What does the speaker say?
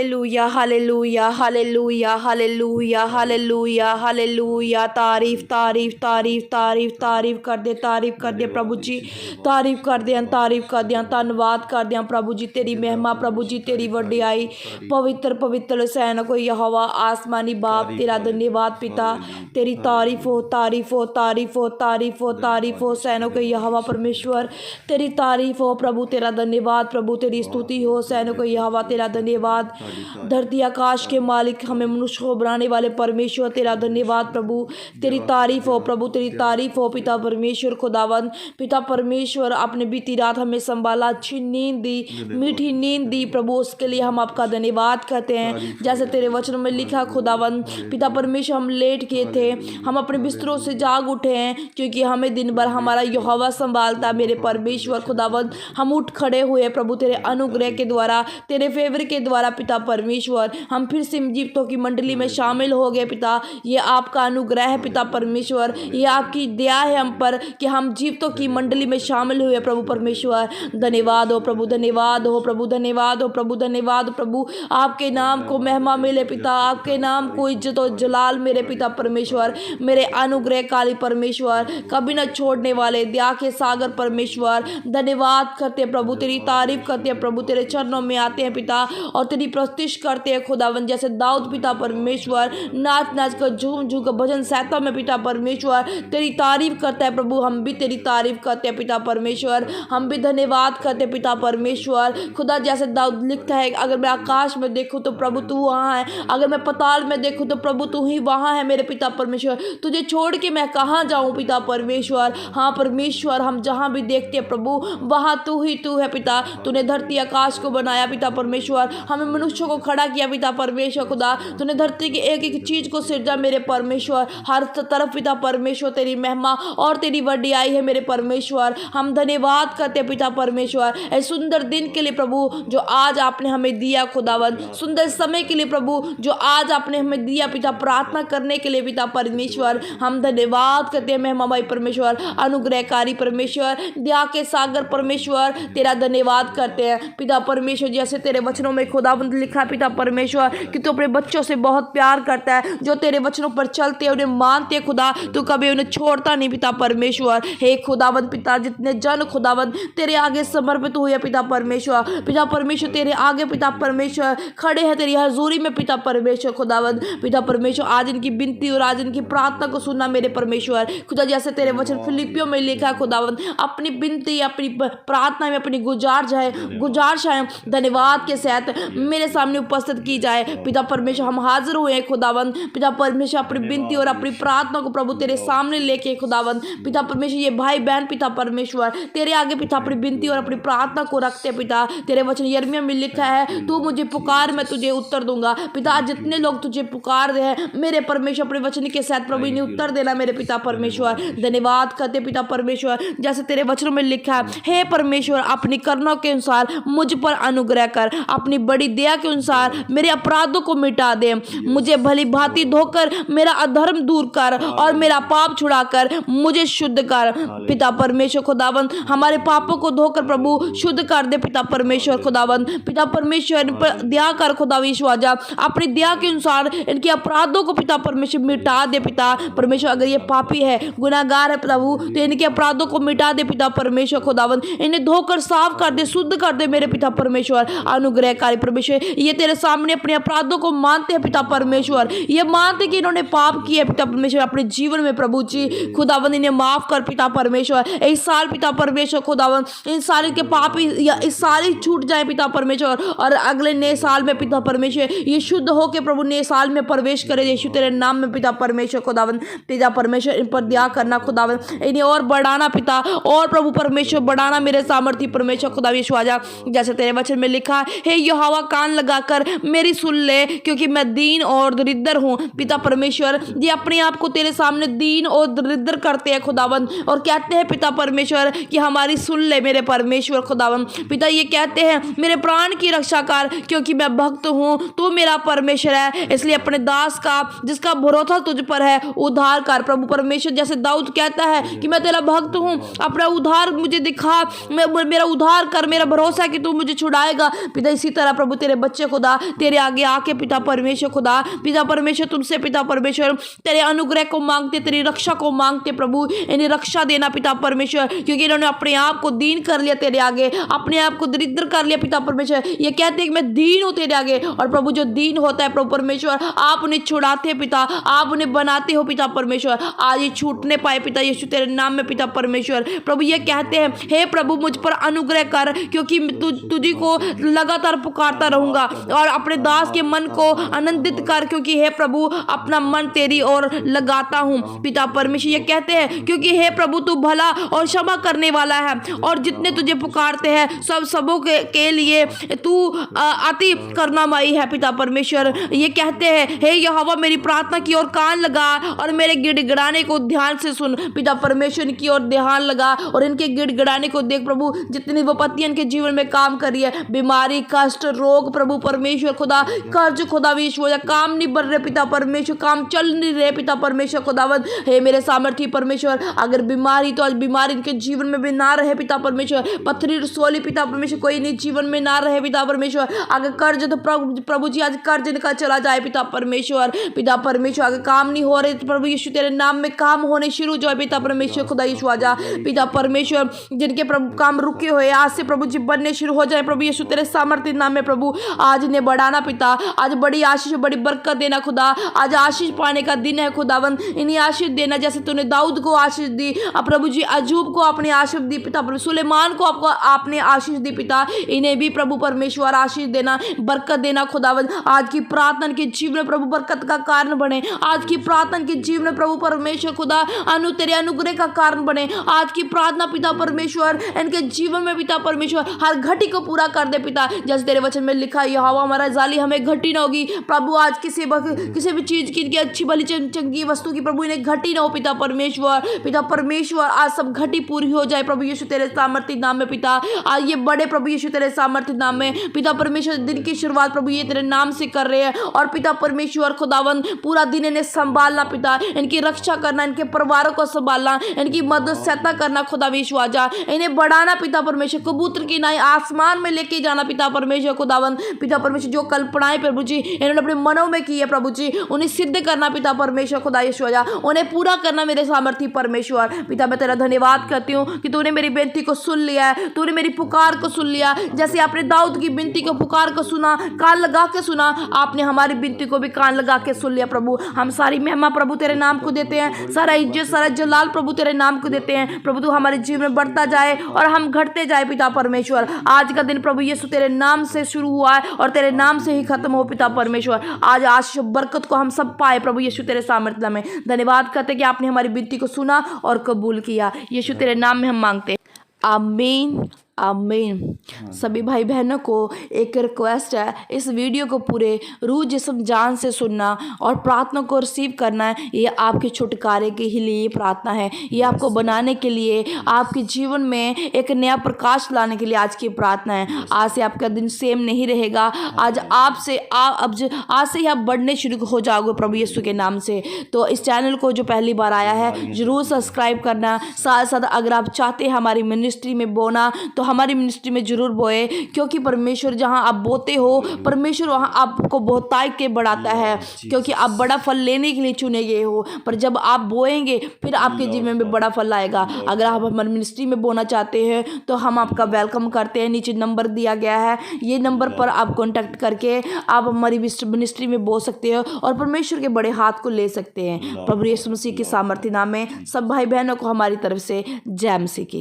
Hallelujah hallelujah hallelujah hallelujah hallelujah hallelujah. तारीफ तारीफ तारीफ तारीफ तारीफ कर दे प्रभु जी, तारीफ कर दे धन्यवाद कर दे प्रभु जी। तेरी महिमा प्रभु जी, तेरी वड्याई। पवित्र पवित्र सैनिकों यहोवा आसमानी बाप तेरा धन्यवाद पिता। तेरी तारीफ हो तारीफ हो तारीफ हो तारीफ हो तारीफ हो सैनिकों यहोवा परमेश्वर। तेरी तारीफ हो प्रभु, तेरा धन्यवाद प्रभु, तेरी स्तुति हो सैनिकों यहोवा तेरा धन्यवाद। धरती आकाश के मालिक, हमें मनुष्य को बनाने वाले परमेश्वर तेरा धन्यवाद प्रभु। तेरी तारीफ हो प्रभु, तेरी तारीफ हो पिता परमेश्वर खुदावंद। पिता परमेश्वर, आपने बीती रात हमें संभाला, अच्छी नींद दी, मीठी नींद दी प्रभु, उसके लिए हम आपका धन्यवाद करते हैं। जैसे तेरे वचन में लिखा खुदावंद पिता परमेश्वर, हम लेट किए थे, हम अपने बिस्तरों से जाग उठे हैं, क्योंकि हमें दिन भर हमारा यहोवा संभालता मेरे परमेश्वर खुदावंद। हम उठ खड़े हुए प्रभु तेरे अनुग्रह के द्वारा, तेरे फेवर के द्वारा पिता परमेश्वर। हम फिर से जीवितों की मंडली में शामिल हो गए पिता। ये आपका अनुग्रह है पिता परमेश्वर, ये आपकी दया है हम पर कि हम जीवितों की मंडली में शामिल हुए प्रभु परमेश्वर। धन्यवाद हो प्रभु, धन्यवाद हो प्रभु, धन्यवाद हो प्रभु, धन्यवाद हो प्रभु। आपके नाम को महिमा मिले पिता, आपके नाम को इज्जत और जलाल मेरे पिता परमेश्वर। मेरे अनुग्रहकारी परमेश्वर, कभी न छोड़ने वाले दया के सागर परमेश्वर। धन्यवाद करते प्रभु, तेरी तारीफ करते प्रभु, तेरे चरणों में आते हैं पिता और तेरी प्रतिष्ठा करते हैं खुदावन। जैसे दाऊद पिता परमेश्वर नाच नाच कर झूम झूम कर भजन सहता में पिता परमेश्वर तेरी तारीफ करता है प्रभु। हम भी तेरी तारीफ करते हैं पिता परमेश्वर, हम भी धन्यवाद करते हैं पिता परमेश्वर खुदा। जैसे दाऊद लिखता है, अगर मैं आकाश में देखूं तो प्रभु तू वहाँ है, अगर मैं पाताल में देखूं तो प्रभु तू ही वहाँ है मेरे पिता परमेश्वर। तुझे छोड़ के मैं कहाँ जाऊँ पिता परमेश्वर। हाँ परमेश्वर, हम जहाँ भी देखते हैं प्रभु वहाँ तू ही तू है पिता। तूने धरती आकाश को बनाया पिता परमेश्वर, हमें मनुष्यों को खड़ा किया पिता परमेश्वर खुदा। तूने धरती की एक एक चीज को सिरजा मेरे परमेश्वर। हर तरफ पिता परमेश्वर तेरी महिमा और तेरी वड्याई है मेरे परमेश्वर। हम धन्यवाद करते पिता परमेश्वर इस सुंदर दिन के लिए प्रभु जो आज आपने हमें दिया खुदावन। सुंदर समय के लिए प्रभु जो आज आपने हमें दिया पिता, प्रार्थना करने के लिए पिता परमेश्वर। हम धन्यवाद करते हैं महिमामय परमेश्वर, अनुग्रहकारी परमेश्वर, दया के सागर परमेश्वर, तेरा धन्यवाद करते हैं पिता परमेश्वर। जैसे तेरे वचनों में खुदावंद लिखा पिता परमेश्वर कि तू अपने बच्चों से बहुत प्यार करता है, जो तेरे वचनों पर चलते हैं उन्हें मानते हैं खुदा, तू कभी उन्हें छोड़ता नहीं पिता परमेश्वर। हे खुदावंद पिता, जितने जन खुदावंद तेरे आगे समर्पित हुए पिता परमेश्वर, पिता परमेश्वर तेरे आगे पिता परमेश्वर खड़े हैं तेरी हजूरी में पिता परमेश्वर खुदावंद। पिता परमेश्वर आज इनकी विनती और आज इनकी प्रार्थना को सुनना मेरे परमेश्वर खुदा। जैसे तेरे वचन फिलिपियों में लिखा है खुदावंद, अपनी विनती अपनी प्रार्थना में अपनी गुजारिश है धन्यवाद के साथ मेरे सामने उपस्थित की जाए पिता परमेश्वर। हम हाजिर हुए हैं खुदावंद पिता परमेश्वर, अपनी विनती और अपनी प्रार्थना को प्रभु तेरे सामने लेके खुदावंद पिता परमेश्वर। ये भाई बहन पिता परमेश्वर तेरे आगे पिता अपनी विनती और अपनी प्रार्थना को रखते पिता। तेरे वचन यिर्मयाह में लिखा है, तू मुझे पुकार मैं तुझे उत्तर दूंगा पिता। आज जितने लोग तुझे पुकार रहे हैं मेरे परमेश्वर, अपने वचन के साथ प्रभु इन्हें उत्तर देना मेरे पिता परमेश्वर। धन्यवाद करते पिता परमेश्वर। जैसे तेरे वचनों में लिखा है, हे परमेश्वर अपनी करुणा के अनुसार मुझ पर अनुग्रह कर, अपनी बड़ी दया के अनुसार मेरे अपराधों को मिटा दे। मुझे भली भांति धोकर मेरा अधर्म दूर कर और मेरा पाप छुड़ाकर मुझे शुद्ध कर पिता परमेश्वर खुदावंद। हमारे पापों को धोकर प्रभु शुद्ध कर दे पिता परमेश्वर खुदावंद। पिता परमेश्वर इन पर दया कर खुदा विश्वाजा, अपनी दया के अनुसार इनके अपराधों को पिता परमेश्वर मिटा दे पिता परमेश्वर। अगर ये पापी है, गुनाहगार है प्रभु, तो इनके अपराधों को मिटा दे पिता परमेश्वर खुदावंद। इन्हें धोकर साफ कर दे, शुद्ध कर दे मेरे पिता परमेश्वर। अनुग्रहकारी परमेश्वर, ये तेरे सामने अपने अपराधों को मानते हैं पिता परमेश्वर। ये मानते कि इन्होंने पाप किया पिता परमेश्वर अपने जीवन में प्रभु जी खुदावंद। इन्हें माफ कर पिता परमेश्वर। इस साल पिता परमेश्वर खुदावंद इन साल के पाप या इस साल ही छूट जाए पिता परमेश्वर, और अगले नए साल में पिता परमेश्वर ये शुद्ध होके प्रभु नए साल में प्रवेश करे यीशु तेरे नाम में पिता परमेश्वर खुदावंद। पिता परमेश्वर इन पर दया करना खुदावंद, इन्हें और बढ़ाना पिता, और प्रभु परमेश्वर बढ़ाना मेरे सामर्थ्य परमेश्वर खुदा यीशु आजा। जैसे तेरे वचन में लिखा, हे यहोवा कान लगाकर मेरी सुन ले, क्योंकि मैं दीन और दरिद्र हूँ पिता परमेश्वर। ये अपने आप को तेरे सामने दीन और दरिद्र करते हैं खुदावंद, और कहते हैं पिता परमेश्वर कि हमारी सुन ले मेरे परमेश्वर खुदावंद। पिता ये कहते हैं मेरे प्राण की रक्षा कर, क्योंकि मैं भक्त हूँ, तू मेरा परमेश्वर है, इसलिए अपने दास का जिसका भरोसा तुझ पर है उद्धार कर प्रभु परमेश्वर। जैसे दाऊद कहता है कि मैं तेरा भक्त हूँ, अपना उद्धार मुझे दिखा, मेरा उद्धार कर, मेरा भरोसा है कि तू मुझे छुड़ाएगा पिता। इसी तरह प्रभु तेरे बच्चे खुदा तेरे आगे आके पिता परमेश्वर खुदा, पिता परमेश्वर तुमसे पिता परमेश्वर तेरे अनुग्रह को मांगते, तेरी रक्षा को मांगते प्रभु। इन्हें रक्षा देना पिता परमेश्वर, क्योंकि इन्होंने अपने आप को दीन कर लिया तेरे आगे, अपने आप को दरिद्र कर लिया पिता परमेश्वर। ये कहते हैं कि मैं दीन हूँ तेरे आगे, और प्रभु जो दीन होता है प्रभु परमेश्वर आप उन्हें छुड़ाते हैं पिता, आप उन्हें बनाते हो पिता परमेश्वर। आज ये छूटने पाए पिता यीशु तेरे नाम में पिता परमेश्वर। प्रभु ये कहते हैं हे प्रभु मुझ पर अनुग्रह कर, क्योंकि तुझी को लगातार पुकारता रहूंगा, और अपने दास के मन को आनंदित कर, क्योंकि हे प्रभु अपना मन तेरी ओर लगाता हूँ पिता परमेश्वर। ये कहते हैं क्योंकि हे प्रभु तू भला और क्षमा करने वाला है, और जितने तुझे पुकारते हैं सबों के लिए तू अति करुणामयी है पिता परमेश्वर। ये कहते हैं हे यहोवा मेरी प्रार्थना की ओर कान लगा, और मेरे गिड़गिड़ाने को ध्यान से सुन पिता परमेश्वर की ओर ध्यान लगा, और इनके गिड़गिड़ाने को देख प्रभु। जितनी विपत्तियां इनके जीवन में काम कर रही है, बीमारी कष्ट रोग प्रभु परमेश्वर खुदा, कर्ज खुदा विश्व या काम नहीं बढ़ रहे पिता परमेश्वर, काम चल नहीं रहे पिता परमेश्वर खुदावंद। हे मेरे सामर्थी परमेश्वर, अगर बीमारी तो आज बीमारी इनके जीवन में भी ना रहे पिता परमेश्वर, पथरी रसोली पिता परमेश्वर कोई नहीं जीवन में ना रहे पिता परमेश्वर। अगर कर्ज तो प्रभु जी आज कर्ज इनका चला जाए पिता परमेश्वर। पिता परमेश्वर अगर काम नहीं हो रहे तो प्रभु यीशु तेरे नाम में काम होने शुरू जो है पिता परमेश्वर खुदा यीशु आजा पिता परमेश्वर। जिनके प्रभु काम रुके हुए आज से प्रभु जी बनने शुरू हो जाए प्रभु यीशु तेरे सामर्थ्य नाम में प्रभु। आज इन्हें बढ़ाना पिता, आज बड़ी आशीष बड़ी बरकत देना खुदा। आज आशीष पाने का दिन है खुदावंद, इन्हें आशीष देना जैसे तूने दाऊद को आशीष दी, अब प्रभु जी अजूब को आपने आशीष दी पिता प्रभु, सुलेमान को आपको आपने आशीष दी पिता, इन्हें भी प्रभु परमेश्वर आशीष देना बरकत देना खुदावंद। आज की प्रार्थना के जीवन में प्रभु बरकत का कारण बने, आज की प्रार्थना के जीवन में प्रभु परमेश्वर खुदा तेरे अनुग्रह का कारण बने। आज की प्रार्थना पिता परमेश्वर इनके जीवन में पिता परमेश्वर हर घटी को पूरा कर दे पिता, जैसे तेरे वचन में लिखा है यहोवा हमारा जाली हमें घटी ना होगी प्रभु। आज किसी भी चीज की इनकी अच्छी भली चंगी वस्तु की प्रभु इन्हें घटी ना हो पिता परमेश्वर। पिता परमेश्वर आज सब घटी पूरी हो जाए प्रभु यीशु तेरे सामर्थ्य नाम में पिता। आज ये बड़े प्रभु यीशु तेरे सामर्थ्य नाम में पिता परमेश्वर दिन की शुरुआत प्रभु ये तेरे नाम से कर रहे हैं, और पिता परमेश्वर खुदावंद पूरा दिन इन्हें संभालना पिता, इनकी रक्षा करना, इनके परिवारों को संभालना, इनकी मदद सहायता करना खुदा विश्व आजा, इन्हें बढ़ाना पिता परमेश्वर, कबूतर की नाई आसमान में लेके जाना पिता परमेश्वर खुदावंद। पिता परमेश्वर जो कल्पनाएं प्रभु जी इन्होंने अपने मनों में की है प्रभु जी उन्हें सिद्ध करना पिता परमेश्वर खुदा यीशु आजा, उन्हें पूरा करना मेरे सामर्थी परमेश्वर। पिता मैं तेरा धन्यवाद करती हूँ कि तूने मेरी बेनती को सुन लिया है, तूने मेरी पुकार को सुन लिया, जैसे आपने दाऊद की बिनती को पुकार को सुना, कान लगा के सुना, आपने हमारी बिनती को भी कान लगा के सुन लिया प्रभु। हम सारी महिमा प्रभु तेरे नाम को देते हैं, सारा इज्जत सारा जलाल प्रभु तेरे नाम को देते हैं प्रभु। तू हमारे जीवन में बढ़ता जाए और हम घटते जाए पिता परमेश्वर। आज का दिन प्रभु यीशु तेरे नाम से शुरू हुआ है और तेरे नाम से ही खत्म हो पिता परमेश्वर। आज आशीष बरकत को हम सब पाए प्रभु यीशु तेरे सामर्थ्य में। धन्यवाद करते कि आपने हमारी बिनती को सुना और कबूल किया, यीशु तेरे नाम में हम मांगते हैं, आमीन आमीन। सभी भाई बहनों को एक रिक्वेस्ट है, इस वीडियो को पूरे रूह जिस्म जान से सुनना और प्रार्थना को रिसीव करना है। ये आपके छुटकारे के ही लिए प्रार्थना है, ये आपको बनाने के लिए, आपके जीवन में एक नया प्रकाश लाने के लिए आज की प्रार्थना है। आज से आपका दिन सेम नहीं रहेगा, आज आपसे आज से ही आप बढ़ने शुरू हो जाओगे प्रभु यीशु के नाम से। तो इस चैनल को जो पहली बार आया है जरूर सब्सक्राइब करना, साथ साथ अगर आप चाहते हैं हमारी मिनिस्ट्री में बोना तो हमारी मिनिस्ट्री में जरूर बोए, क्योंकि परमेश्वर जहां आप बोते हो परमेश्वर वहां आपको बहुताई के बढ़ाता है, क्योंकि आप बड़ा फल लेने के लिए चुने गए हो। पर जब आप बोएंगे फिर आपके जीवन में बड़ा फल आएगा। अगर आप हमारी मिनिस्ट्री में बोना चाहते हैं तो हम आपका वेलकम करते हैं। नीचे नंबर दिया गया है, ये नंबर पर आप कॉन्टैक्ट करके आप हमारी मिनिस्ट्री में बो सकते हो और परमेश्वर के बड़े हाथ को ले सकते हैं। प्रभु यीशु मसीह के सामर्थ्य नाम में सब भाई बहनों को हमारी तरफ से जय मसीह की।